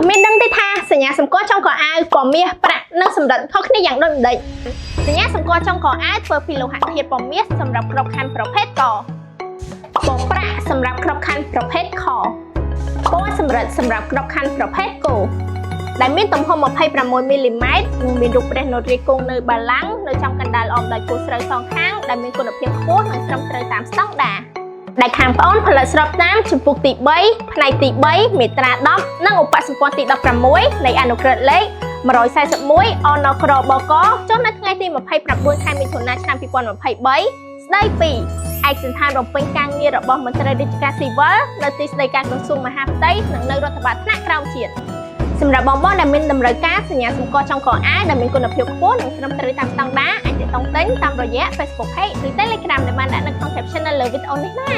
មានដឹងទេថាសញ្ញាសម្គាល់ចុងកអាវក៏មាសប្រាក់និងសម្រិតខុសគ្នាយ៉ាងដូចម្តេចសញ្ញាសម្គាល់ចុងកអាវធ្វើពីលោហៈធាតុពណ៌មាសសម្រាប់ក្របខ័ណ្ឌប្រភេទកពណ៌ប្រាក់សម្រាប់ក្របខ័ណ្ឌប្រភេទខពណ៌សម្រិតសម្រាប់ក្របខ័ណ្ឌប្រភេទគោដែលមានទំហំ26មីលីម៉ែត្រនិងមានរូបព្រះនរាយណ៍គង់នៅបល្ល័ង្កនៅចំកណ្ដាលអមដោយគូស្រូវសងខាងដែលមានគុណភាពខ្ពស់និងត្រឹមត្រូវតាមស្តង់ដារដែលខាងប្អូនផលិតស្របតាមជំពូកទី3ផ្នែកទី3មាត្រា10និងឧបសម្ព័ន្ធទី16នៃអនុក្រឹត្យលេខ141អនក្របកចុះនៅថ្ងៃទី29ខែមិថុនាឆ្នាំ2023ស្ដីពីឯកសណ្ឋានបំពេញការងាររបស់មន្ត្រីរាជការស៊ីវិលនៅទីស្តីការក្រសួងមហាផ្ទៃនិងនៅរដ្ឋបាលថ្នាក់ក្រោមជាតិសម្រាប់បងប្អូនដែលមានតម្រូវការសញ្ញាសម្គាល់ចុងកអាវដែលមានគុណភាពខ្ពស់និងត្រឹមត្រូវតាមស្តង់ដារអាចទាក់ទងទិញតាមរយៈ Facebook Page ឬ Telegram ដែលបានដាក់នៅក្នុង caption នៅលើវីដេអូនេះណា